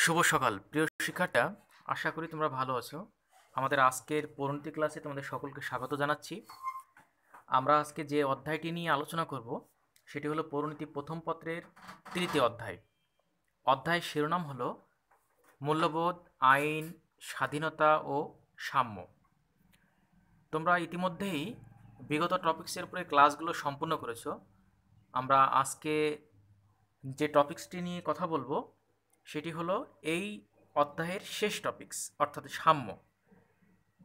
শুভ সকাল প্রিয় শিক্ষার্থীরা, আশা করি তোমরা ভালো আছো। আমাদের আজকের পরিণতি ক্লাসে তোমাদের সকলকে স্বাগত জানাচ্ছি। আমরা আজকে যে অধ্যায়টি নিয়ে আলোচনা করব সেটি হলো পরিণতি প্রথম পত্রের তৃতীয় অধ্যায়। অধ্যায়ের শিরোনাম হলো মূল্যবোধ, আইন, স্বাধীনতা ও সাম্য। তোমরা ইতিমধ্যেই বিগত টপিক্সের উপরে ক্লাসগুলো সম্পূর্ণ করেছো। আমরা আজকে যে টপিক্সটি নিয়ে কথা বলবো সেটি হলো এই অধ্যায়ের শেষ টপিক্স, অর্থাৎ সাম্য।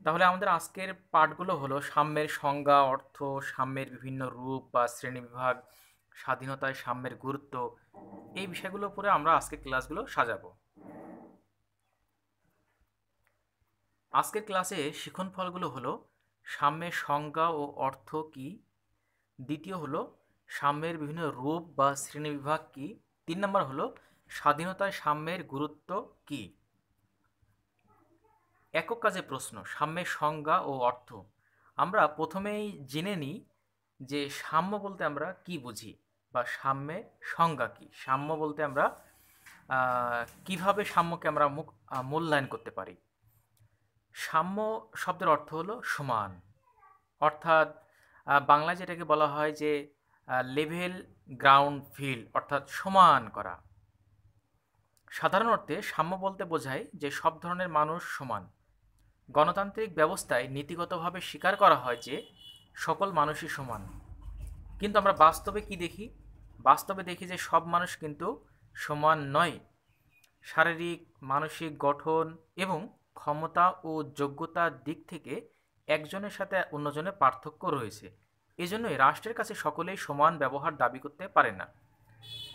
তাহলে আমাদের আজকের পাঠগুলো হলো সাম্যের সংজ্ঞা, অর্থ, সাম্যের বিভিন্ন রূপ বা শ্রেণীবিভাগ, স্বাধীনতায় সাম্যের গুরুত্ব। এই বিষয়গুলোর উপরে আমরা আজকের ক্লাসগুলো সাজাবো। আজকের ক্লাসে শিখন ফলগুলো হলো সাম্যের সংজ্ঞা ও অর্থ কি, দ্বিতীয় হলো সাম্যের বিভিন্ন রূপ বা শ্রেণীবিভাগ কি, 3 নম্বর হলো স্বাধীনতায় সাম্যের গুরুত্ব কি। একক কাজে প্রশ্ন, সাম্যের সংজ্ঞা ও অর্থ। আমরা প্রথমেই জেনে নিই যে সাম্য বলতে আমরা কি বুঝি বা সাম্যের সংজ্ঞা কি। সাম্য বলতে আমরা কিভাবে সাম্যকে আমরা মূল্যায়ন করতে পারি। সাম্য শব্দের অর্থ হলো সমান, অর্থাৎ বাংলায় যেটাকে বলা হয় যে লেভেল গ্রাউন্ড ফিল্ড, অর্থাৎ সমান করা। সাধারণ অর্থে সাম্য বলতে বোঝায় যে সব ধরনের মানুষ সমান। গণতান্ত্রিক ব্যবস্থায় নীতিগতভাবে স্বীকার করা হয় যে সকল মানুষই সমান, কিন্তু আমরা বাস্তবে কি দেখি? বাস্তবে দেখি যে সব মানুষ কিন্তু সমান নয়। শারীরিক, মানসিক গঠন এবং ক্ষমতা ও যোগ্যতার দিক থেকে একজনের সাথে অন্যজনের পার্থক্য রয়েছে। এজন্যই রাষ্ট্রের কাছে সকলেই সমান ব্যবহার দাবি করতে পারে না।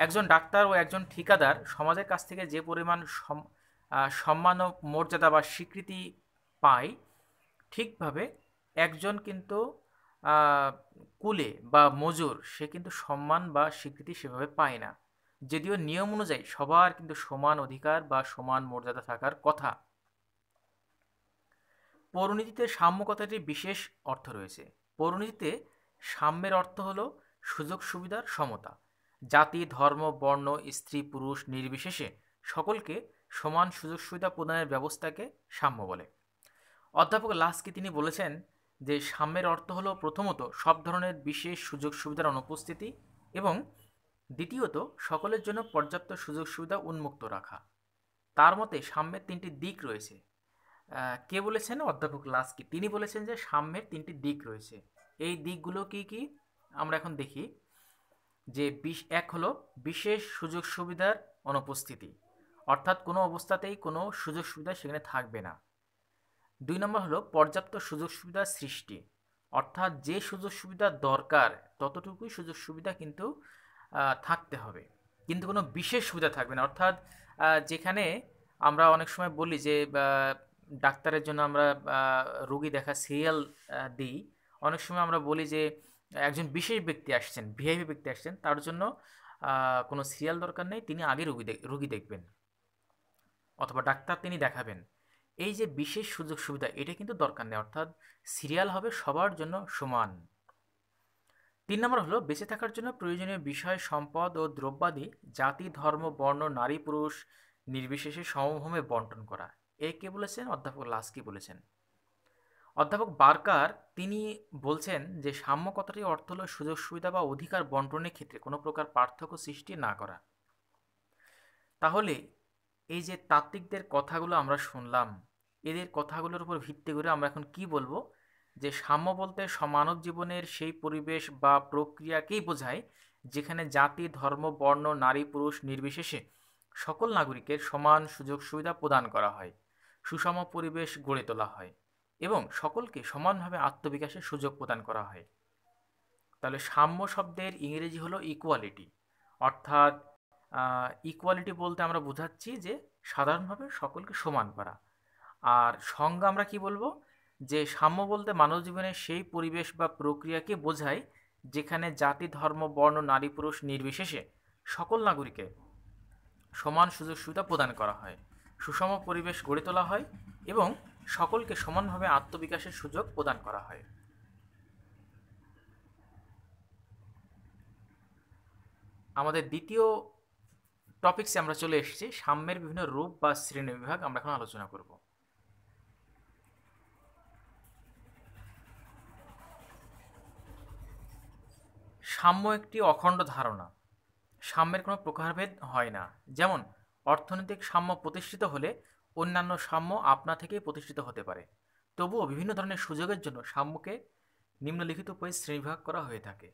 একজন ডাক্তার ও একজন ঠিকাদার সমাজের কাছ থেকে যে পরিমাণ সম্মান ও মর্যাদা বা স্বীকৃতি পায়, ঠিকভাবে একজন কিন্তু কুলে বা মজুর সে কিন্তু সম্মান বা স্বীকৃতি সেভাবে পায় না, যদিও নিয়ম অনুযায়ী সবার কিন্তু সমান অধিকার বা সমান মর্যাদা থাকার কথা। পৌরনীতিতে সাম্য কথাটির বিশেষ অর্থ রয়েছে। পৌরনীতিতে সাম্যের অর্থ হলো সুযোগ সুবিধার সমতা। জাতি, ধর্ম, বর্ণ, স্ত্রী পুরুষ নির্বিশেষে সকলকে সমান সুযোগ সুবিধা প্রদানের ব্যবস্থাকে সাম্য বলে। অধ্যাপক লাস্কি তিনি বলেছেন যে সাম্যের অর্থ হলো প্রথমত সব ধরনের বিশেষ সুযোগ সুবিধার অনুপস্থিতি এবং দ্বিতীয়ত সকলের জন্য পর্যাপ্ত সুযোগ সুবিধা উন্মুক্ত রাখা। তার মতে সাম্যের 3টি দিক রয়েছে। কে বলেছেন? অধ্যাপক লাস্কি। তিনি বলেছেন যে সাম্যের 3টি দিক রয়েছে। এই দিকগুলো কি কি আমরা এখন দেখি। যে এক হলো বিশেষ সুযোগ সুবিধার অনুপস্থিতি, অর্থাৎ কোনো অবস্থাতেই কোনো সুযোগ সুবিধা সেখানে থাকবে না। 2 নম্বর হলো পর্যাপ্ত সুযোগ সুবিধার সৃষ্টি, অর্থাৎ যে সুযোগ সুবিধা দরকার ততটুকুই সুযোগ সুবিধা কিন্তু থাকতে হবে, কিন্তু কোনো বিশেষ সুবিধা থাকবে না। অর্থাৎ যেখানে আমরা অনেক সময় বলি যে ডাক্তারের জন্য আমরা রোগী দেখা সিরিয়াল দিই, অনেক সময় আমরা বলি যে একজন বিশেষ ব্যক্তি আসছেন, ভিআইপি ব্যক্তি আসছেন, তার জন্য কোনো সিরিয়াল দরকার নেই, তিনি আগে রোগী দেখবেন অথবা ডাক্তার তিনি দেখাবেন। এই যে বিশেষ সুযোগ সুবিধা এটা কিন্তু দরকার নেই, অর্থাৎ সিরিয়াল হবে সবার জন্য সমান। 3 নম্বর হলো বেঁচে থাকার জন্য প্রয়োজনীয় বিষয়, সম্পদ ও দ্রব্যাদি জাতি, ধর্ম, বর্ণ, নারী পুরুষ নির্বিশেষে সমভাবে বন্টন করা। এ কে বলেছেন? অধ্যাপক লাস্কি বলেছেন। অধ্যাপক বার্কার তিনি বলছেন যে সাম্য কথাটির অর্থ হলো সুযোগ সুবিধা বা অধিকার বন্টনের ক্ষেত্রে কোনো প্রকার পার্থক্য সৃষ্টি না করা। তাহলে এই যে তাত্ত্বিকদের কথাগুলো আমরা শুনলাম, এদের কথাগুলোর উপর ভিত্তি করে আমরা এখন কি বলবো? যে সাম্য বলতে মানব জীবনের সেই পরিবেশ বা প্রক্রিয়াকেই বোঝায় যেখানে জাতি, ধর্ম, বর্ণ, নারী পুরুষ নির্বিশেষে সকল নাগরিকের সমান সুযোগ সুবিধা প্রদান করা হয়, সুষম পরিবেশ গড়ে তোলা হয় এবং সকলকে সমানভাবে আত্মবিকাশের সুযোগ প্রদান করা হয়। তাহলে সাম্য শব্দের ইংরেজি হলো ইকুয়ালিটি, অর্থাৎ ইকুয়ালিটি বলতে আমরা বোঝাচ্ছি যে সাধারণভাবে সকলকে সমান করা। আর সংজ্ঞা আমরা কি বলবো? যে সাম্য বলতে মানব জীবনের সেই পরিবেশ বা প্রক্রিয়াকে বোঝায় যেখানে জাতি, ধর্ম, বর্ণ, নারী পুরুষ নির্বিশেষে সকল নাগরিককে সমান সুযোগ সুবিধা প্রদান করা হয়, সুষম পরিবেশ গড়ে তোলা হয় এবং সকলকে সমানভাবে আত্মবিকাশের সুযোগ প্রদান করা হয়। আমাদের দ্বিতীয় টপিকসে আমরা চলে এসেছি। সাম্যের বিভিন্ন রূপ বা শ্রেণীবিভাগ আমরা এখন আলোচনা করব। সাম্য একটি অখণ্ড ধারণা। সাম্যের কোনো প্রকারভেদ হয় না। যেমন অর্থনৈতিক সাম্য প্রতিষ্ঠিত হলে অন্যান্য সাম্য আপনা থেকেই প্রতিষ্ঠিত হতে পারে। তবুও বিভিন্ন ধরনের সুযোগের জন্য সাম্যকে নিম্নলিখিত উপায়ে শ্রেণীবিভাগ করা হয়ে থাকে।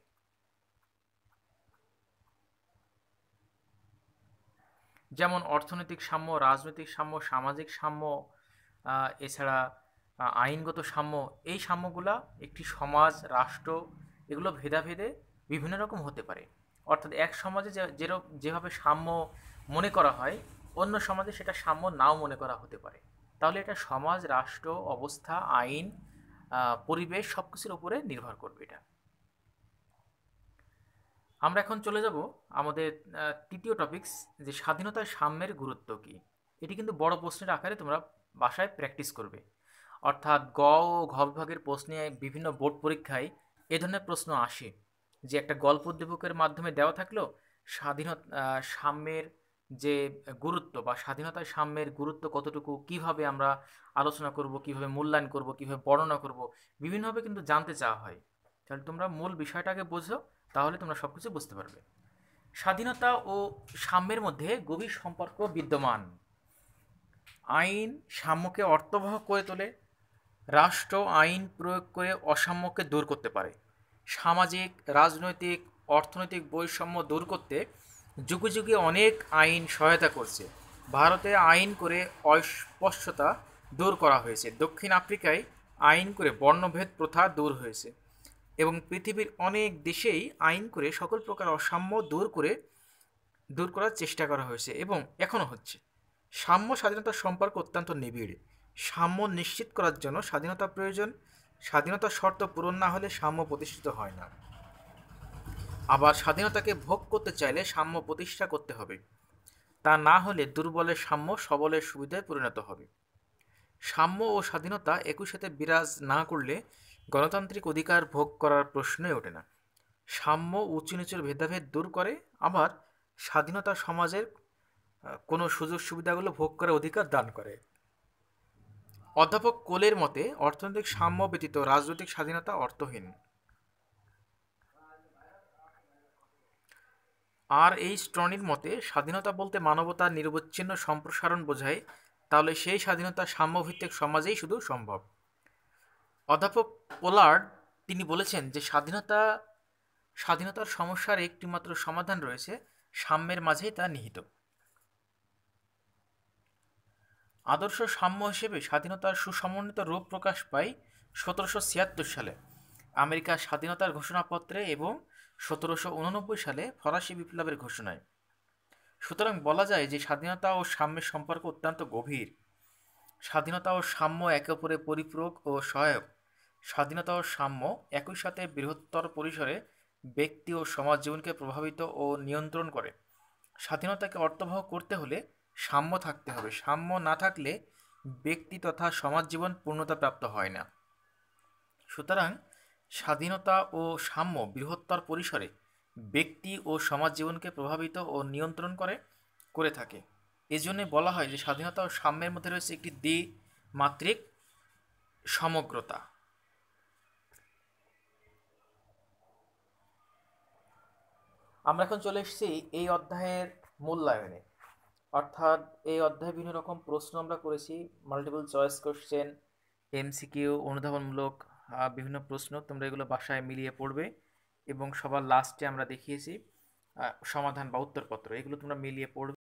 যেমন অর্থনৈতিক সাম্য, রাজনৈতিক সাম্য, সামাজিক সাম্য, এছাড়া আইনগত সাম্য। এই সাম্যগুলা একটি সমাজ, রাষ্ট্র, এগুলো ভেদাভেদে বিভিন্ন রকম হতে পারে। অর্থাৎ এক সমাজে যেভাবে সাম্য মনে করা হয়, অন্য সমাজে সেটা সাম্য নাও মনে করা হতে পারে। তাহলে এটা সমাজ, রাষ্ট্র, অবস্থা, আইন, পরিবেশ সব কিছুর উপরে নির্ভর করবে এটা। আমরা এখন চলে যাব আমাদের তৃতীয় টপিকস, যে স্বাধীনতার সাম্যের গুরুত্ব কী। এটি কিন্তু বড় প্রশ্নের আকারে তোমরা বাসায় প্র্যাকটিস করবে। অর্থাৎ গ ও ঘ বিভাগের প্রশ্নে বিভিন্ন বোর্ড পরীক্ষায় এ ধরনের প্রশ্ন আসে, যে একটা গল্প উদ্দীপকের মাধ্যমে দেওয়া থাকলেও সাম্যের যে গুরুত্ব বা স্বাধীনতার সাম্যের গুরুত্ব কতটুকু, কিভাবে আমরা আলোচনা করব, কিভাবে মূল্যায়ন করব, কিভাবে বর্ণনা করব, বিভিন্নভাবে কিন্তু জানতে চাওয়া হয়। তাহলে তোমরা মূল বিষয়টাকে বোঝো, তাহলে তোমরা সব কিছু বুঝতে পারবে। স্বাধীনতা ও সাম্যের মধ্যে গভীর সম্পর্ক বিদ্যমান। আইন সাম্যকে অর্থবহ করে তোলে। রাষ্ট্র আইন প্রয়োগ করে অসাম্যকে দূর করতে পারে। সামাজিক, রাজনৈতিক, অর্থনৈতিক বৈষম্য দূর করতে যুগে যুগে অনেক আইন সহায়তা করছে। ভারতে আইন করে অস্পৃশ্যতা দূর করা হয়েছে। দক্ষিণ আফ্রিকায় আইন করে বর্ণভেদ প্রথা দূর হয়েছে। এবং পৃথিবীর অনেক দেশেই আইন করে সকল প্রকার অসাম্য দূর করার চেষ্টা করা হয়েছে এবং এখনও হচ্ছে। সাম্য স্বাধীনতার সম্পর্ক অত্যন্ত নিবিড়। সাম্য নিশ্চিত করার জন্য স্বাধীনতা প্রয়োজন। স্বাধীনতার শর্ত পূরণ না হলে সাম্য প্রতিষ্ঠিত হয় না। আবার স্বাধীনতাকে ভোগ করতে চাইলে সাম্য প্রতিষ্ঠা করতে হবে। তা না হলে দুর্বলের সাম্য সবলের সুবিধায় পরিণত হবে। সাম্য ও স্বাধীনতা একই সাথে বিরাজ না করলে গণতান্ত্রিক অধিকার ভোগ করার প্রশ্নই ওঠে না। সাম্য উঁচু নিচুর ভেদাভেদ দূর করে, আবার স্বাধীনতা সমাজের কোনো সুযোগ সুবিধাগুলো ভোগ করার অধিকার দান করে। অধ্যাপক কোলের মতে অর্থনৈতিক সাম্য ব্যতীত রাজনৈতিক স্বাধীনতা অর্থহীন। আর এই স্ট্রনির মতে স্বাধীনতা বলতে মানবতার নিরবচ্ছিন্ন সম্প্রসারণ বোঝায়, তাহলে সেই স্বাধীনতা সাম্যভিত্তিক সমাজেই শুধু সম্ভব। অধ্যাপক পোলার্ড তিনি বলেছেন যে স্বাধীনতার সমস্যার একটিমাত্র সমাধান রয়েছে, সাম্যের মাঝেই তা নিহিত। আদর্শ সাম্য হিসেবে স্বাধীনতার সুসমন্বিত রূপ প্রকাশ পায় 1776 সালে আমেরিকার স্বাধীনতার ঘোষণাপত্রে এবং 1789 সালে ফরাসি বিপ্লবের ঘোষণায়। সুতরাং বলা যায় যে স্বাধীনতা ও সাম্যের সম্পর্ক অত্যন্ত গভীর। স্বাধীনতা ও সাম্য একে অপরের পরিপূরক ও সহায়ক। স্বাধীনতা ও সাম্য একই সাথে বৃহত্তর পরিসরে ব্যক্তি ও সমাজ জীবনকে প্রভাবিত ও নিয়ন্ত্রণ করে। স্বাধীনতাকে অর্থবহ করতে হলে সাম্য থাকতে হবে। সাম্য না থাকলে ব্যক্তি তথা সমাজ জীবন পূর্ণতা প্রাপ্ত হয় না। সুতরাং স্বাধীনতা ও সাম্য বৃহত্তর পরিসরে ব্যক্তি ও সমাজ জীবনকে প্রভাবিত ও নিয়ন্ত্রণ করে থাকে। এজন্য বলা হয় যে স্বাধীনতা ও সাম্যের মধ্যে রয়েছে একটি দ্বিমাত্রিক সমগ্রতা। আমরা এখন চলে এসেছি এই অধ্যায়ের মূল্যায়নে। অর্থাৎ এই অধ্যায়ে বিভিন্ন রকম প্রশ্ন আমরা করেছি, মাল্টিপল চয়েস কোশ্চেন, এমসিকিউ, অনুধাবনমূলক বিভিন্ন প্রশ্ন। তোমরা এগুলো বাসায় মিলিয়ে পড়বে এবং সবার লাস্টে আমরা দেখিয়েছি সমাধান বা উত্তরপত্র, এগুলো তোমরা মিলিয়ে পড়বে।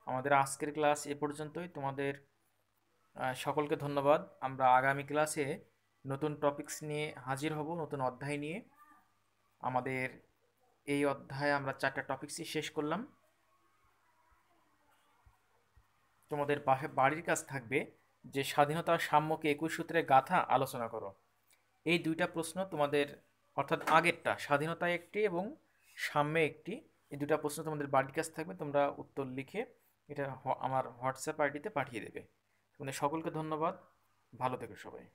আমাদের আজকের ক্লাস এ পর্যন্তই। তোমাদের সকলকে ধন্যবাদ। আমরা আগামী ক্লাসে নতুন টপিকস নিয়ে হাজির হব, নতুন অধ্যায় নিয়ে। আমাদের এই অধ্যায়ে আমরা 4টা টপিকসই শেষ করলাম। তোমাদের বাড়ির কাজ থাকবে যে স্বাধীনতার সাম্যকে 21 সূত্রে গাথা আলোচনা করো। এই 2টা প্রশ্ন তোমাদের, অর্থাৎ আগেরটা স্বাধীনতা একটি এবং সাম্যে একটি, এই 2টা প্রশ্ন তোমাদের বাড়ির কাজ থাকবে। তোমরা উত্তর লিখে এটা আমার হোয়াটসঅ্যাপ আইডিতে পাঠিয়ে দেবে। তোমাদের সকলকে ধন্যবাদ। ভালো থেকো সবাই।